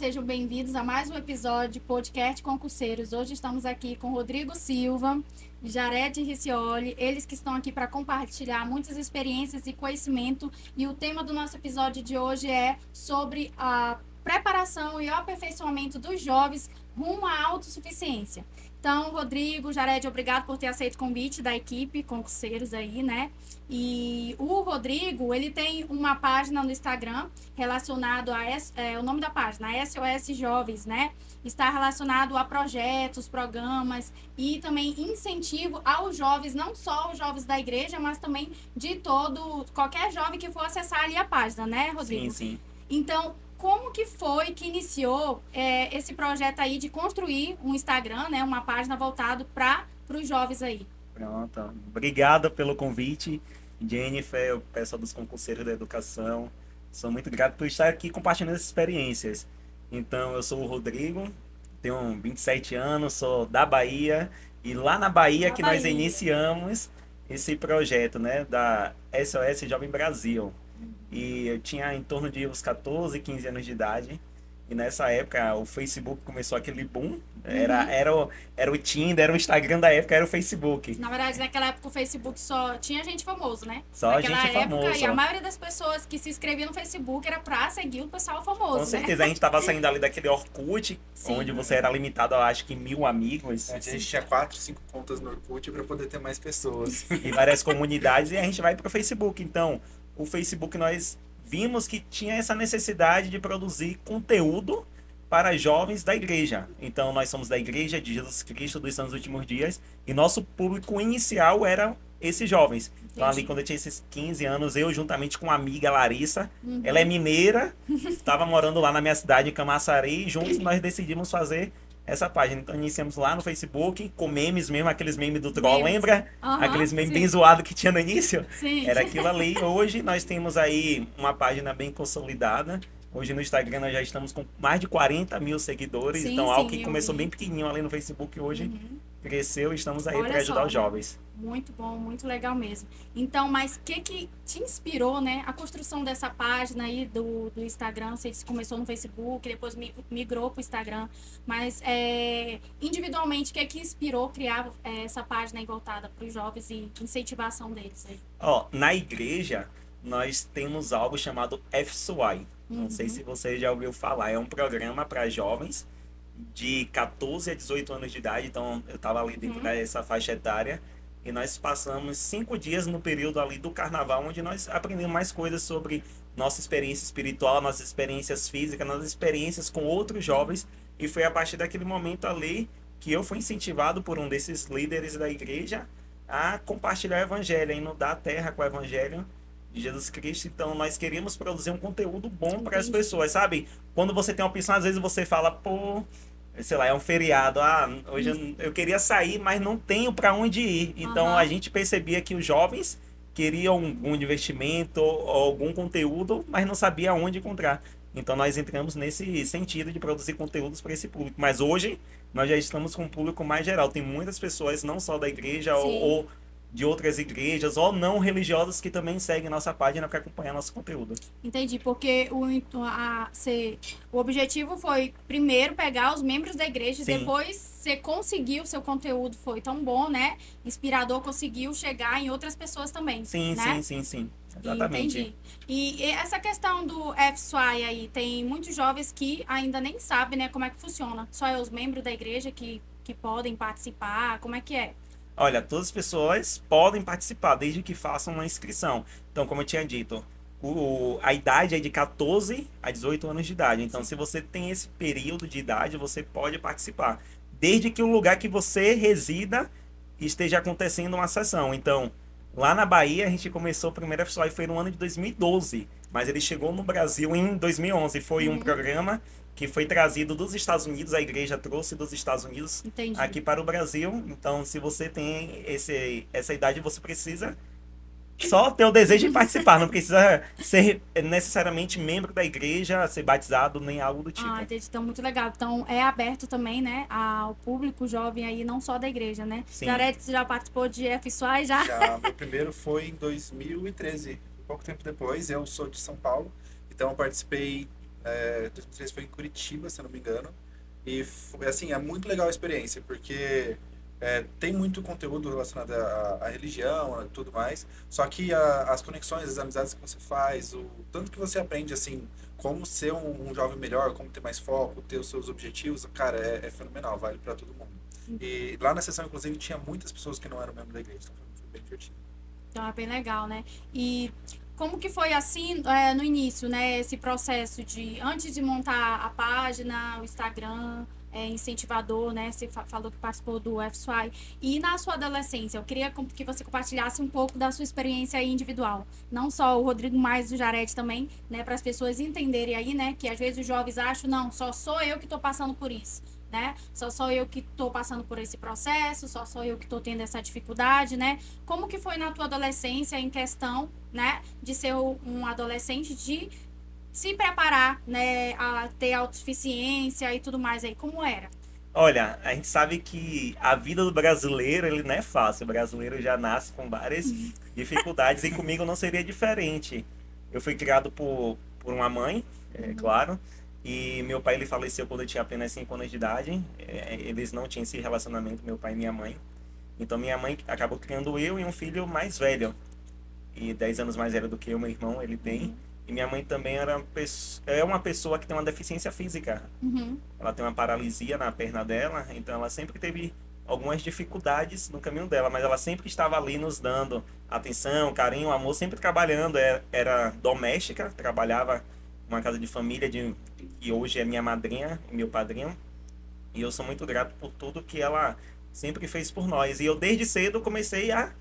sejam bem-vindos a mais um episódio de Podcast Concurseiros. Hoje estamos aqui com Rodrigo Silva, Jared Riccioli, eles que estão aqui para compartilhar muitas experiências e conhecimento. E o tema do nosso episódio de hoje é sobre a preparação e o aperfeiçoamento dos jovens rumo à autossuficiência. Então, Rodrigo, Jared, obrigado por ter aceito o convite da equipe concurseiros aí, né? E o Rodrigo, ele tem uma página no Instagram relacionado a o nome da página, SOS Jovens, né? Está relacionado a projetos, programas e também incentivo aos jovens, não só os jovens da igreja, mas também de qualquer jovem que for acessar ali a página, né, Rodrigo? Sim, sim. Então, como que foi que iniciou esse projeto aí de construir um Instagram, né, uma página voltada para os jovens aí? Pronto. Obrigado pelo convite, Jennifer, o pessoal dos concurseiros da educação. Sou muito grato por estar aqui compartilhando essas experiências. Então, eu sou o Rodrigo, tenho 27 anos, sou da Bahia. E lá na Bahia que nós iniciamos esse projeto, né, da SOS Jovem Brasil. E eu tinha em torno de uns 14, 15 anos de idade. E nessa época o Facebook começou aquele boom. Era o Tinder, era o Instagram da época, era o Facebook. Na verdade, naquela época o Facebook só tinha gente famosa, né? Só naquela gente época, famosa. E a maioria das pessoas que se inscreviam no Facebook era pra seguir o pessoal famoso, Com certeza, né? a gente tava saindo ali daquele Orkut, Sim. onde você era limitado a acho que 1000 amigos. A gente tinha 4, 5 contas no Orkut para poder ter mais pessoas. E várias comunidades, e a gente vai pro Facebook. Então, o Facebook nós vimos que tinha essa necessidade de produzir conteúdo para jovens da igreja. Então, nós somos da igreja de Jesus Cristo dos Santos Últimos Dias, e nosso público inicial era esses jovens. Então, ali quando eu tinha esses 15 anos, eu juntamente com uma amiga, Larissa, ela é mineira, estava morando lá na minha cidade, em Camaçari, e juntos nós decidimos fazer essa página. Então, iniciamos lá no Facebook, com memes mesmo, aqueles memes do troll, lembra? Aqueles memes bem zoados que tinha no início? Sim. Era aquilo ali. Hoje nós temos aí uma página bem consolidada. Hoje no Instagram nós já estamos com mais de 40 mil seguidores. Sim, então, algo sim, que começou bem pequenininho ali no Facebook, hoje cresceu e estamos aí Olha para ajudar só, os jovens. Muito bom, muito legal mesmo. Então, mas o que te inspirou, né? A construção dessa página aí do Instagram, você começou no Facebook, depois migrou para o Instagram, mas individualmente, o que inspirou criar essa página aí voltada para os jovens e incentivação deles aí? Na igreja, nós temos algo chamado FSY. Não sei se você já ouviu falar. É um programa para jovens de 14 a 18 anos de idade. Então, eu estava ali dentro dessa faixa etária. E nós passamos 5 dias no período ali do carnaval, onde nós aprendemos mais coisas sobre nossa experiência espiritual, nossas experiências físicas, nossas experiências com outros jovens. E foi a partir daquele momento ali que eu fui incentivado por um desses líderes da igreja a compartilhar o evangelho, a inundar a terra com o evangelho de Jesus Cristo. Então nós queríamos produzir um conteúdo bom para as pessoas, sabe? Quando você tem uma opção, às vezes você fala, pô, sei lá, é um feriado, hoje eu queria sair, mas não tenho para onde ir. Então a gente percebia que os jovens queriam algum investimento ou algum conteúdo, mas não sabia onde encontrar. Então nós entramos nesse sentido de produzir conteúdos para esse público. Mas hoje nós já estamos com um público mais geral. Tem muitas pessoas, não só da igreja ou de outras igrejas ou não religiosas, que também seguem nossa página para acompanhar nosso conteúdo. Entendi, porque o objetivo foi primeiro pegar os membros da igreja, Sim. Depois você conseguiu, seu conteúdo foi tão bom, né? Inspirador, conseguiu chegar em outras pessoas também. Sim, né? sim. Exatamente. Entendi. E essa questão do FSY aí, tem muitos jovens que ainda nem sabem, né, como é que funciona. Só é os membros da igreja que podem participar, como é que é? Olha, todas as pessoas podem participar, desde que façam uma inscrição. Então, como eu tinha dito, a idade é de 14 a 18 anos de idade. Então, se você tem esse período de idade, você pode participar. Desde que o lugar que você resida esteja acontecendo uma sessão. Então, lá na Bahia, a gente começou o primeiro FSOI, foi no ano de 2012. Mas ele chegou no Brasil em 2011. Foi um programa que foi trazido dos Estados Unidos, a igreja trouxe dos Estados Unidos aqui para o Brasil. Então, se você tem essa idade, você precisa só ter o desejo de participar. Não precisa ser necessariamente membro da igreja, ser batizado, nem algo do tipo. Entendi. Então, muito legal. Então, é aberto também, né, ao público jovem aí, não só da igreja, né? Sim. Jared, você já participou de FSY já? Já, meu primeiro foi em 2013, pouco tempo depois. Eu sou de São Paulo, então eu participei 2013 foi em Curitiba, se eu não me engano. E, assim, é muito legal a experiência, porque tem muito conteúdo relacionado à religião e tudo mais. Só que as conexões, as amizades que você faz, o tanto que você aprende, assim, como ser um jovem melhor, como ter mais foco, ter os seus objetivos, cara, é fenomenal, vale para todo mundo. E lá na sessão, inclusive, tinha muitas pessoas que não eram membros da igreja, então foi bem divertido. Então é bem legal, né? E como que foi assim no início, né? Esse processo de, antes de montar a página, o Instagram, incentivador, né? Você falou que participou do FSY. E na sua adolescência, eu queria que você compartilhasse um pouco da sua experiência aí individual. Não só o Rodrigo, mas o Jared também, né? Para as pessoas entenderem aí, né? Que às vezes os jovens acham, não, só sou eu que estou passando por isso. Né? Só sou eu que estou passando por esse processo, só sou eu que estou tendo essa dificuldade, né? Como que foi na tua adolescência em questão, né, de ser um adolescente, de se preparar, né, a ter autossuficiência e tudo mais aí, como era? Olha, a gente sabe que a vida do brasileiro, ele não é fácil. O brasileiro já nasce com várias dificuldades e comigo não seria diferente. Eu fui criado por uma mãe, claro, e meu pai ele faleceu quando eu tinha apenas 5 anos de idade. Eles não tinham esse relacionamento, meu pai e minha mãe. Então minha mãe acabou criando eu e um filho mais velho. E 10 anos mais velho do que eu, meu irmão, ele tem. E minha mãe também é uma pessoa que tem uma deficiência física. Ela tem uma paralisia na perna dela, então ela sempre teve algumas dificuldades no caminho dela, mas ela sempre estava ali nos dando atenção, carinho, amor, sempre trabalhando. Era doméstica, trabalhava uma casa de família que hoje é minha madrinha e meu padrinho. E eu sou muito grato por tudo que ela sempre fez por nós. E eu desde cedo comecei a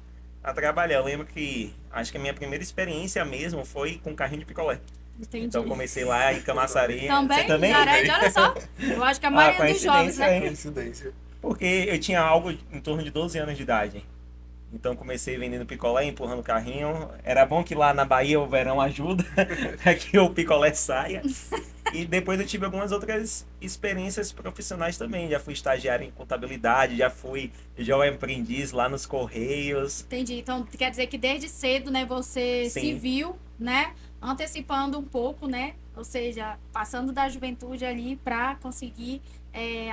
trabalhar. Eu lembro que acho que a minha primeira experiência mesmo foi com carrinho de picolé. Entendi. Então comecei lá em Camaçari. Também? Você também? Jared, olha só. Eu acho que a maioria dos jovens, né? Coincidência. Porque eu tinha algo em torno de 12 anos de idade. Então comecei vendendo picolé, empurrando o carrinho. Era bom que lá na Bahia o verão ajuda para que o picolé saia. E depois eu tive algumas outras experiências profissionais também. Já fui estagiário em contabilidade, já fui jovem aprendiz lá nos Correios. Entendi. Então quer dizer que desde cedo, né, você Sim. se viu, né, antecipando um pouco, né? Ou seja, passando da juventude ali para conseguir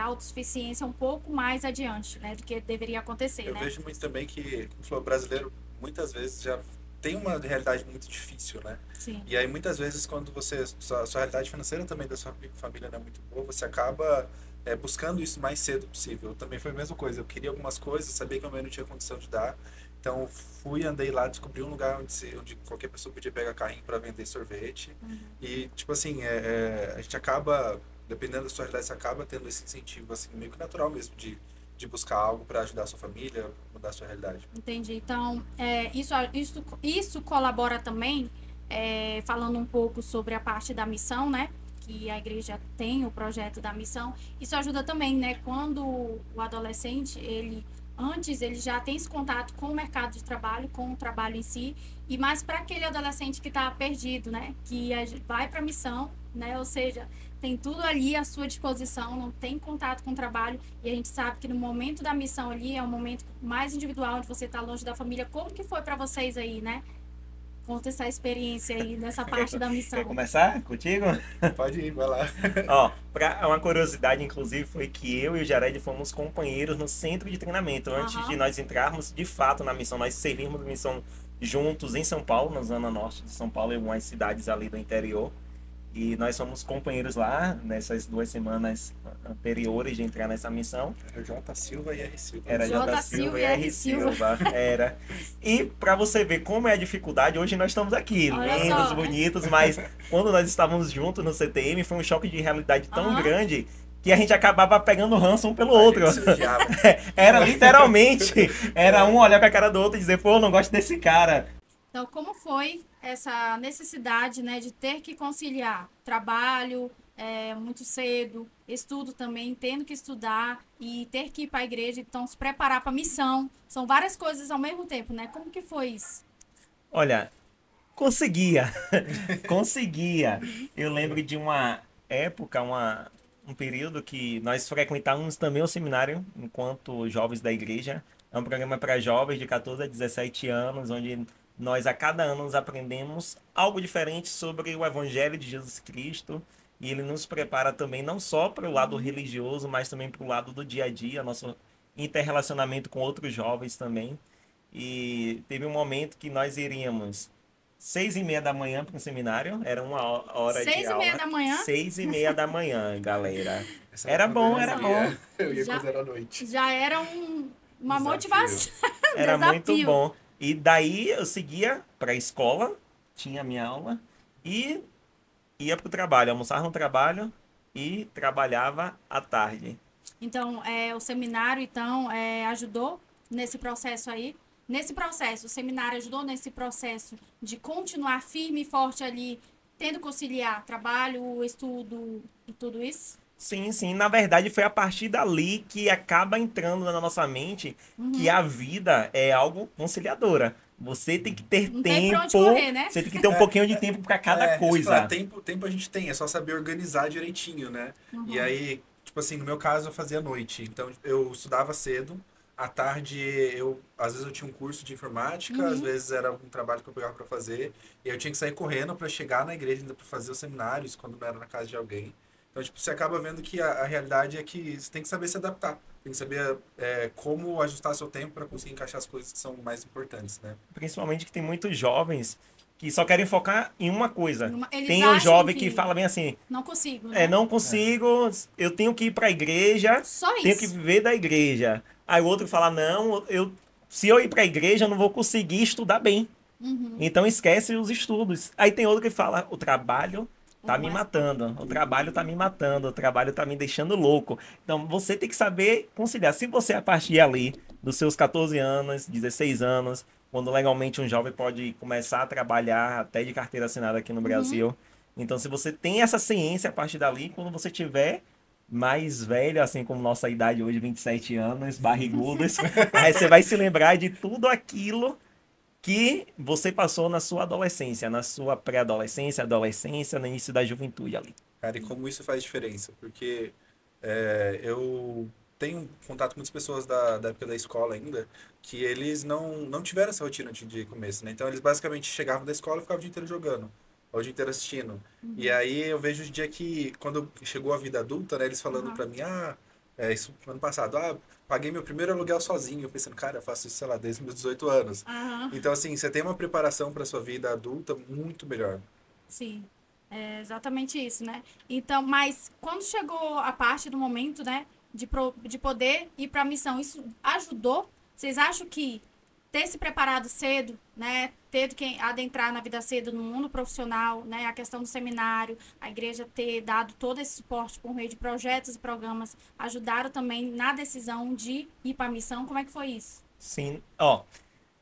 autossuficiência um pouco mais adiante, né, do que deveria acontecer, Eu né? vejo muito também que, como falou, o brasileiro muitas vezes já tem uma realidade muito difícil, né? Sim. E aí muitas vezes quando sua realidade financeira também da sua família não é muito boa, você acaba buscando isso o mais cedo possível. Também foi a mesma coisa, eu queria algumas coisas, sabia que a minha mãe não tinha condição de dar, então andei lá, descobri um lugar onde qualquer pessoa podia pegar carrinho para vender sorvete. E tipo assim, a gente acaba, dependendo da sua realidade, você acaba tendo esse incentivo assim, meio que natural mesmo de buscar algo para ajudar a sua família, mudar a sua realidade. Entendi. Então, isso colabora também, falando um pouco sobre a parte da missão, né? Que a igreja tem o projeto da missão. Isso ajuda também, né? Quando o adolescente, antes ele já tem esse contato com o mercado de trabalho, com o trabalho em si, e mais para aquele adolescente que está perdido, né? Que vai para a missão, né? Ou seja, tem tudo ali à sua disposição, não tem contato com o trabalho, e a gente sabe que no momento da missão ali é um momento mais individual, onde você está longe da família. Como que foi para vocês aí, né? Conta essa experiência aí nessa parte da missão. Quer começar contigo? Pode ir, vai lá. Ó, uma curiosidade, inclusive, foi que eu e o Jared fomos companheiros no centro de treinamento. Antes de nós entrarmos, de fato, na missão, nós servimos a missão juntos em São Paulo, na zona norte de São Paulo, em algumas cidades ali do interior. E nós somos companheiros lá, nessas 2 semanas anteriores de entrar nessa missão. Era J. Silva e R. Silva. Era J. Silva e R. Silva. Era. E pra você ver como é a dificuldade, hoje nós estamos aqui, Olha lindos, só. bonitos, mas quando nós estávamos juntos no CTM, foi um choque de realidade tão grande que a gente acabava pegando ranço um pelo outro. Era literalmente, era um olhar pra cara do outro e dizer, pô, eu não gosto desse cara. Então, como foi essa necessidade, né, de ter que conciliar trabalho muito cedo, estudo também, tendo que estudar e ter que ir para a igreja, então se preparar para a missão? São várias coisas ao mesmo tempo, né? Como que foi isso? Olha, conseguia. Conseguia. Eu lembro de uma época, um período que nós frequentávamos também o seminário enquanto jovens da igreja. É um programa para jovens de 14 a 17 anos, onde nós a cada ano nos aprendemos algo diferente sobre o Evangelho de Jesus Cristo E ele nos prepara também não só para o lado religioso, mas também para o lado do dia a dia, nosso interrelacionamento com outros jovens também. E teve um momento que nós iríamos 6h30 da manhã para o seminário, era uma hora de 6h30 aula. da manhã? 6h30 da manhã, galera. Essa Era bom, era vergonha. bom. Eu ia Já- fazer à noite. Já era uma Desafio. motivação. Era muito Desafio. bom. E daí eu seguia para a escola, tinha minha aula, e ia para o trabalho, almoçava no trabalho e trabalhava à tarde. Então, o seminário, então, ajudou nesse processo aí. Nesse processo, o seminário ajudou nesse processo de continuar firme e forte ali, tendo que conciliar trabalho, estudo e tudo isso? Sim, sim. Na verdade, foi a partir dali que acaba entrando na nossa mente que a vida é algo conciliadora. Você tem que ter Não tem pra tempo, onde correr, né? você tem que ter um pouquinho de tempo para cada Isso que eu coisa. falar, tempo a gente tem, é só saber organizar direitinho, né? E aí, tipo assim, no meu caso eu fazia à noite. Então eu estudava cedo, à tarde às vezes eu tinha um curso de informática, às vezes era algum trabalho que eu pegava para fazer, e eu tinha que sair correndo para chegar na igreja ainda para fazer os seminários, quando não era na casa de alguém. Então, tipo, você acaba vendo que a realidade é que você tem que saber se adaptar. Tem que saber como ajustar seu tempo para conseguir encaixar as coisas que são mais importantes, né? Principalmente que tem muitos jovens que só querem focar em uma coisa. Eles Tem um acham jovem que que fala bem assim, não consigo, né? não consigo, eu tenho que ir para a igreja, Só tenho que isso. viver da igreja. Aí o outro fala, não, se eu ir para a igreja, eu não vou conseguir estudar bem. Então esquece os estudos. Aí tem outro que fala, o trabalho tá me matando, o trabalho tá me matando, o trabalho tá me deixando louco. Então você tem que saber conciliar. Se você, a partir ali dos seus 14 anos, 16 anos, quando legalmente um jovem pode começar a trabalhar até de carteira assinada aqui no Brasil. Então, se você tem essa ciência a partir dali, quando você tiver mais velho, assim como nossa idade hoje, 27 anos, barrigudos, aí você vai se lembrar de tudo aquilo que você passou na sua adolescência, na sua pré-adolescência, adolescência, no início da juventude ali. Cara, e como isso faz diferença? Porque eu tenho contato com muitas pessoas da época da escola ainda, que eles não tiveram essa rotina de começo, né? Então eles basicamente chegavam da escola e ficavam o dia inteiro jogando, ou o dia inteiro assistindo. E aí eu vejo hoje em dia que, quando chegou a vida adulta, né, eles falando pra mim, isso ano passado, paguei meu primeiro aluguel sozinho. Eu pensando, cara, eu faço isso, sei lá, desde meus 18 anos. Então, assim, você tem uma preparação para sua vida adulta muito melhor. Sim, é exatamente isso, né? Então, mas quando chegou a parte do momento, né, de poder ir para a missão, isso ajudou? Vocês acham que ter se preparado cedo, né, ter que adentrar na vida cedo no mundo profissional, né, a questão do seminário, a igreja ter dado todo esse suporte por meio de projetos e programas, ajudaram também na decisão de ir para a missão? Como é que foi isso? Sim,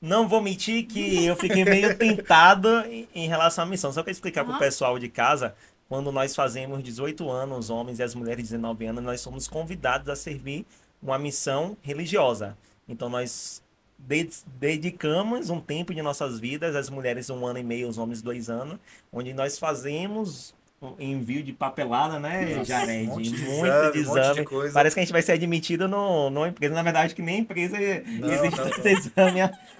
não vou mentir que eu fiquei meio tentado em relação à missão. Só para explicar para o pessoal de casa, quando nós fazemos 18 anos, os homens e as mulheres 19 anos, nós somos convidados a servir uma missão religiosa. Então nós dedicamos um tempo de nossas vidas, as mulheres 1 ano e meio, os homens 2 anos, onde nós fazemos envio de papelada, né, Jared? Um monte de Muito exame, de um monte de exame. coisa. Parece que a gente vai ser admitido numa empresa. Na verdade, que nem empresa existe não. esse exame.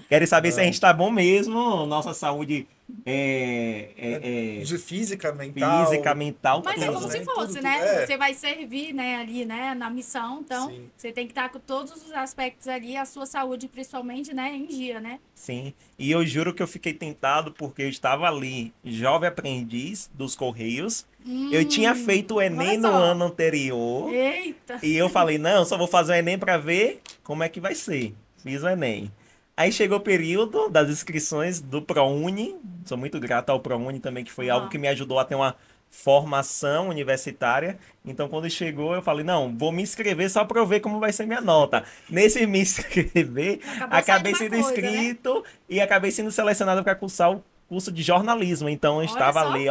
Querem saber se a gente tá bom mesmo, nossa saúde De física, mental. física, mental, Mas é tudo, como né? se fosse, Tudo, né? Você vai servir, né, ali, né, na missão, então Sim. você tem que estar com todos os aspectos ali, a sua saúde principalmente, né, em dia, né? Sim, e eu juro que eu fiquei tentado porque eu estava ali, jovem aprendiz dos Correios. Eu tinha feito o Enem olha no só. ano anterior. Eita! E eu falei, não, só vou fazer o Enem para ver como é que vai ser. Fiz o Enem. Aí chegou o período das inscrições do ProUni. Sou muito grato ao ProUni também, que foi algo que me ajudou a ter uma formação universitária. Então, quando chegou, eu falei, não, vou me inscrever só para eu ver como vai ser minha nota. Nesse me inscrever, acabei sendo saindo uma coisa, inscrito e acabei sendo selecionado para cursar o curso de jornalismo. Então, eu Olha estava só. ali,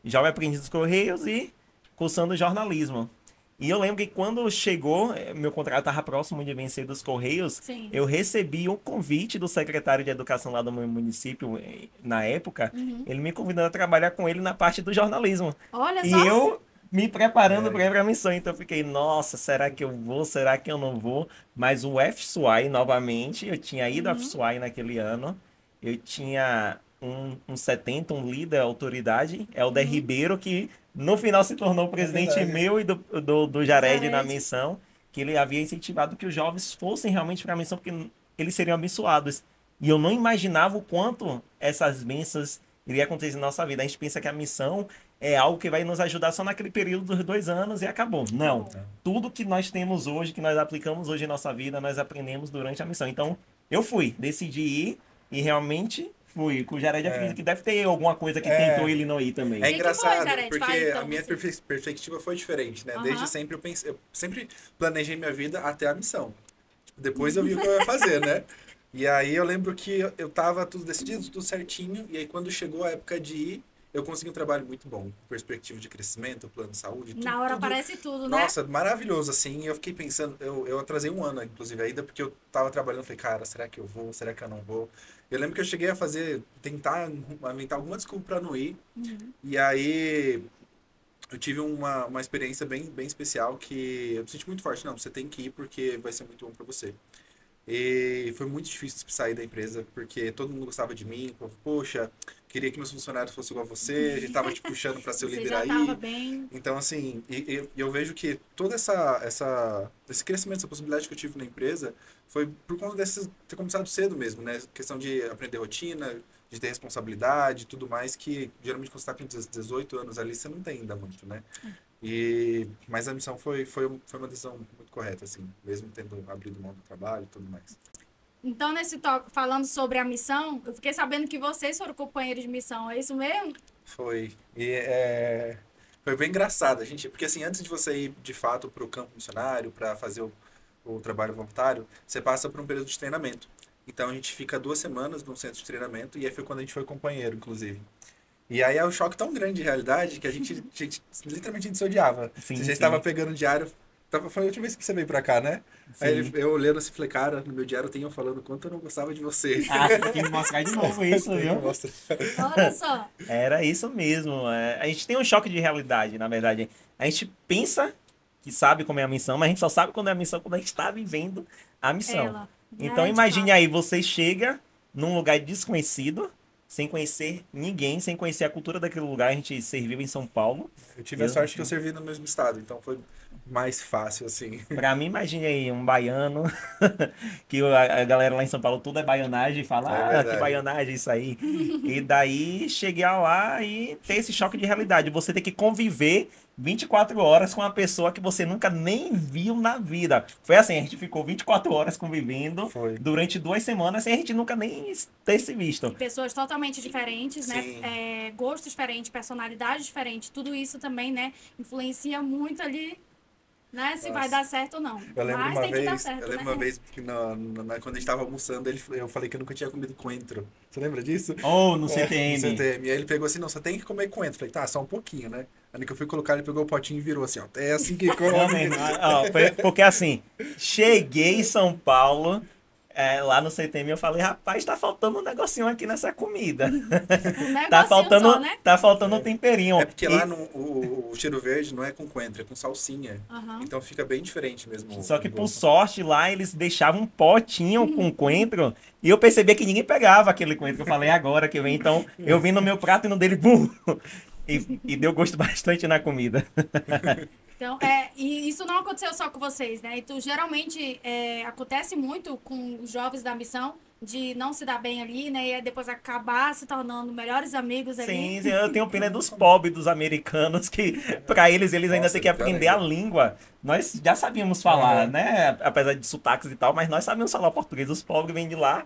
jovem aprendiz dos Correios e cursando jornalismo. E eu lembro que quando chegou, meu contrato estava próximo de vencer dos Correios, Sim. eu recebi um convite do secretário de Educação lá do meu município, na época, ele me convidando a trabalhar com ele na parte do jornalismo. Olha E só. eu me preparando para ir para a missão. Então eu fiquei, nossa, será que eu vou? Será que eu não vou? Mas o FSUAI, novamente, eu tinha ido ao FSUAI naquele ano, eu tinha um 70, um líder, autoridade, Helder Ribeiro, que no final se tornou presidente meu e do Jared na missão, que ele havia incentivado que os jovens fossem realmente para a missão, porque eles seriam abençoados. E eu não imaginava o quanto essas bênçãos iriam acontecer na nossa vida. A gente pensa que a missão é algo que vai nos ajudar só naquele período dos 2 anos e acabou. Não. Tudo que nós temos hoje, que nós aplicamos hoje em nossa vida, nós aprendemos durante a missão. Então, eu decidi ir e realmente fui. Com o Jared, acredito que deve ter alguma coisa que tentou ele não ir também. É engraçado, Jared? porque Vai, então, a minha perspectiva foi diferente, né? Desde sempre eu sempre planejei minha vida até a missão. Depois eu vi o que eu ia fazer, né? E aí eu lembro que eu tava tudo decidido, tudo certinho, e aí quando chegou a época de ir, eu consegui um trabalho muito bom, perspectiva de crescimento, plano de saúde, tudo. Na hora tudo. aparece tudo, né? Nossa, maravilhoso, assim, eu fiquei pensando, eu atrasei 1 ano, inclusive, ainda, porque eu tava trabalhando, falei, cara, será que eu vou, será que eu não vou? Eu lembro que eu cheguei a tentar inventar alguma desculpa pra não ir, e aí eu tive uma experiência bem especial, que eu me senti muito forte, não, você tem que ir porque vai ser muito bom pra você. E foi muito difícil sair da empresa, porque todo mundo gostava de mim. Poxa, queria que meus funcionários fossem igual a você, a gente tava te puxando para ser o líder aí. Tava bem. Então, assim, eu vejo que todo esse crescimento, essa possibilidade que eu tive na empresa foi por conta de ter começado cedo mesmo, né? Questão de aprender rotina, de ter responsabilidade e tudo mais, que geralmente quando você tá com 18 anos ali, você não tem ainda muito, né? Mas a missão foi uma decisão muito correta, assim, mesmo tendo abrido mão do trabalho e tudo mais. Então, nesse toque, falando sobre a missão, eu fiquei sabendo que vocês foram companheiros de missão, é isso mesmo? Foi. Foi bem engraçado, porque assim, antes de você ir de fato para o campo missionário, para fazer o trabalho voluntário, você passa por um período de treinamento. Então a gente fica 2 semanas num centro de treinamento, e aí foi quando a gente foi companheiro, inclusive. E aí é um choque tão grande de realidade que a gente literalmente a gente se odiava. Sim, a gente estava pegando o diário. Foi a última vez que você veio pra cá, né? Sim. Aí eu olhando assim, falei, cara, no meu diário eu tenho falando quanto eu não gostava de você. Você tem que mostrar de novo isso, viu? Olha só. Era isso mesmo. A gente tem um choque de realidade, na verdade. A gente pensa que sabe como é a missão, mas a gente só sabe quando é a missão quando a gente está vivendo a missão. Então imagine aí, você chega num lugar desconhecido, sem conhecer ninguém, sem conhecer a cultura daquele lugar. A gente serviu em São Paulo. Eu tive a sorte que eu servi no mesmo estado, então foi mais fácil, assim. Pra mim, imagine aí, um baiano, que a galera lá em São Paulo tudo é baianagem, e fala, que baianagem isso aí. E daí, chegar lá e ter esse choque de realidade. Você tem que conviver 24 horas com uma pessoa que você nunca nem viu na vida. Foi assim, a gente ficou 24 horas convivendo durante 2 semanas sem a gente nunca nem ter se visto. E pessoas totalmente diferentes, né? Gostos diferentes, personalidades diferentes, tudo isso também, né? Influencia muito ali, né? Se vai dar certo ou não. Eu lembro Mas tem que dar certo, né? uma vez que quando a gente tava almoçando, eu falei que eu nunca tinha comido coentro. Você lembra disso? No CTM. No CTM. E aí ele pegou assim, não, você tem que comer coentro. Eu falei, tá, só um pouquinho, né? Aí que eu fui colocar, ele pegou o potinho e virou assim, ó. É assim que come. Porque assim, cheguei em São Paulo, lá no CTM, eu falei, rapaz, tá faltando um negocinho aqui nessa comida. Tá faltando, só, né? Tá faltando um temperinho. É porque lá o cheiro verde não é com coentro, é com salsinha. Então fica bem diferente mesmo. Só que por sorte lá eles deixavam um potinho com coentro e eu percebia que ninguém pegava aquele coentro. Eu falei, agora que vem. Então eu vim no meu prato e no dele, bum! E deu gosto bastante na comida. Então, e isso não aconteceu só com vocês, né? Então, geralmente, acontece muito com os jovens da missão, de não se dar bem ali, né? E aí depois acabar se tornando melhores amigos ali. Sim, eu tenho pena dos pobres, dos americanos, que pra eles ainda têm que aprender a língua. Nós já sabíamos falar, né? Apesar de sotaques e tal, mas nós sabíamos falar português. Os pobres vêm de lá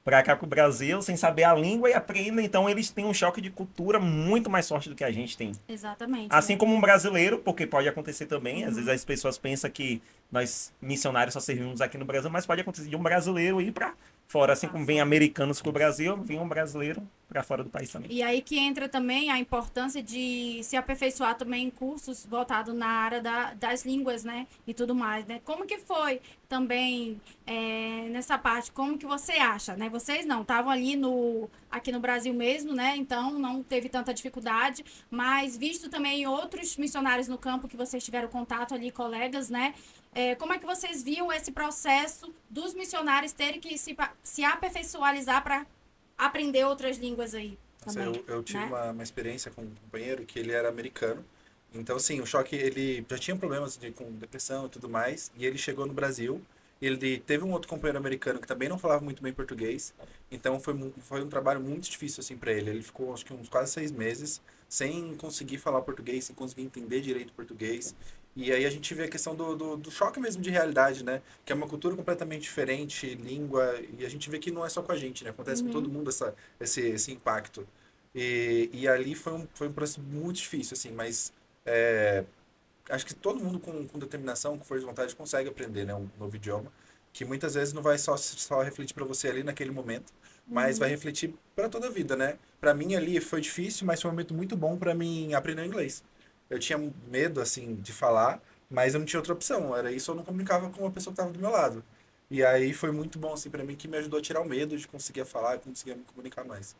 pra cá pro Brasil sem saber a língua e aprendem, então eles têm um choque de cultura muito mais forte do que a gente tem. Exatamente. Assim como um brasileiro, porque pode acontecer também, às vezes as pessoas pensam que nós missionários só servimos aqui no Brasil, mas pode acontecer de um brasileiro ir pra fora, assim como vem americanos pro Brasil, vem um brasileiro para fora do país também. E aí que entra também a importância de se aperfeiçoar também em cursos voltados na área das línguas, né? E tudo mais, né? Como que foi também nessa parte? Como que você acha, né? Vocês não, estavam ali aqui no Brasil mesmo, né? Então não teve tanta dificuldade, mas visto também outros missionários no campo que vocês tiveram contato ali, colegas, né? Como é que vocês viam esse processo dos missionários terem que se aperfeiçoalizar para aprender outras línguas aí também. Eu tive né? uma experiência com um companheiro que ele era americano. Então, assim, o choque, ele já tinha problemas com depressão e tudo mais. E ele chegou no Brasil. E ele teve um outro companheiro americano que também não falava muito bem português. Então, foi um trabalho muito difícil, assim, para ele. Ele ficou, acho que uns quase 6 meses sem conseguir falar português, sem conseguir entender direito o português. E aí a gente vê a questão do choque mesmo de realidade, né? Que é uma cultura completamente diferente, língua. E a gente vê que não é só com a gente, né? Acontece com todo mundo esse impacto. E ali foi um processo muito difícil, assim, mas acho que todo mundo com determinação, com força de vontade, consegue aprender, né, um novo idioma, que muitas vezes não vai só refletir para você ali naquele momento, mas vai refletir para toda a vida, né? Para mim ali foi difícil, mas foi um momento muito bom para mim aprender inglês. Eu tinha medo, assim, de falar, mas eu não tinha outra opção, era isso, eu não comunicava com a pessoa que estava do meu lado. E aí foi muito bom, assim, para mim, que me ajudou a tirar o medo de conseguir falar e conseguir me comunicar mais.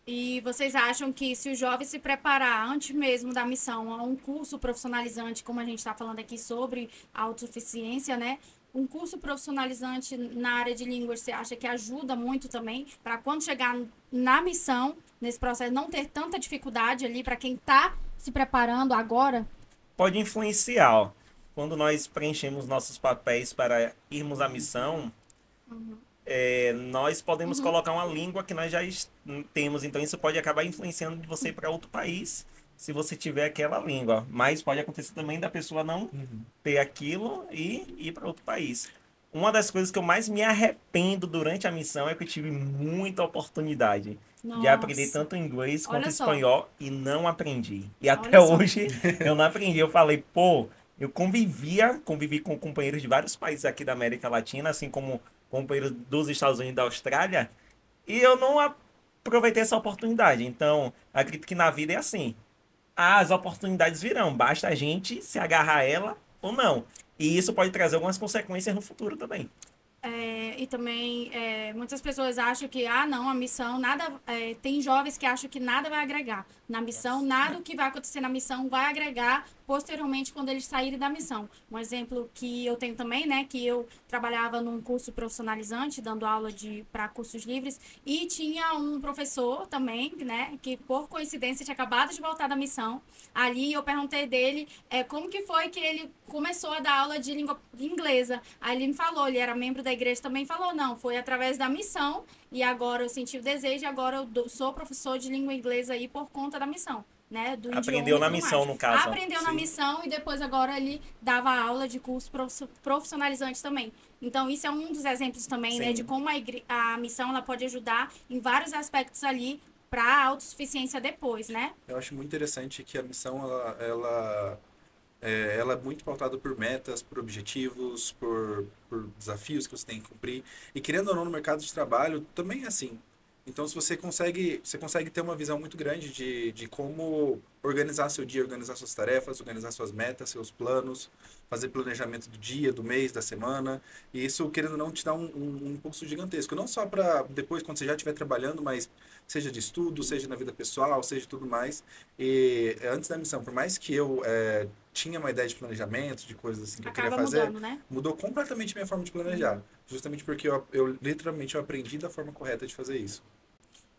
E vocês acham que se o jovem se preparar antes mesmo da missão a um curso profissionalizante, como a gente está falando aqui sobre autossuficiência, né? Um curso profissionalizante na área de línguas, você acha que ajuda muito também para quando chegar na missão, nesse processo, não ter tanta dificuldade ali para quem está se preparando agora? Pode influenciar, ó. Quando nós preenchemos nossos papéis para irmos à missão, nós podemos colocar uma língua que nós já temos. Então, isso pode acabar influenciando de você para outro país, se você tiver aquela língua. Mas pode acontecer também da pessoa não ter aquilo e ir para outro país. Uma das coisas que eu mais me arrependo durante a missão é que eu tive muita oportunidade de aprender Nossa. tanto inglês quanto Olha só. espanhol e não aprendi. E até Olha só. hoje eu não aprendi. Eu falei, pô, eu convivi com companheiros de vários países aqui da América Latina, assim como companheiros dos Estados Unidos e da Austrália, e eu não aproveitei essa oportunidade. Então, acredito que na vida é assim. As oportunidades virão, basta a gente se agarrar a ela ou não. E isso pode trazer algumas consequências no futuro também. E também muitas pessoas acham que, não, a missão, nada. Tem jovens que acham que nada vai agregar na missão, nada o que vai acontecer na missão vai agregar posteriormente quando eles saírem da missão. Um exemplo que eu tenho também, né, que eu trabalhava num curso profissionalizante, dando aula para cursos livres, e tinha um professor também, né, que por coincidência tinha acabado de voltar da missão. Ali eu perguntei dele como que foi que ele começou a dar aula de língua inglesa. Aí ele me falou, ele era membro da igreja também, falou, não, foi através da missão, e agora eu senti o desejo, e agora eu sou professor de língua inglesa aí por conta da missão. Né, do Aprendeu na missão, no caso. Aprendeu na missão e depois agora ele dava aula de curso profissionalizante também. Então, isso é um dos exemplos também, né, de como a missão ela pode ajudar em vários aspectos ali para a autossuficiência depois, né? Eu acho muito interessante que a missão, ela é muito pautada por metas, por objetivos, por desafios que você tem que cumprir. E querendo ou não, no mercado de trabalho, também é assim. Então, se você consegue ter uma visão muito grande de como organizar seu dia, organizar suas tarefas, organizar suas metas, seus planos, fazer planejamento do dia, do mês, da semana. E isso, querendo ou não, te dá um impulso gigantesco. Não só para depois, quando você já estiver trabalhando, mas seja de estudo, seja na vida pessoal, seja tudo mais. E antes da missão, por mais que eu tinha uma ideia de planejamento, de coisas assim que eu queria fazer, mudando, né? mudou completamente minha forma de planejar. Justamente porque eu literalmente aprendi da forma correta de fazer isso.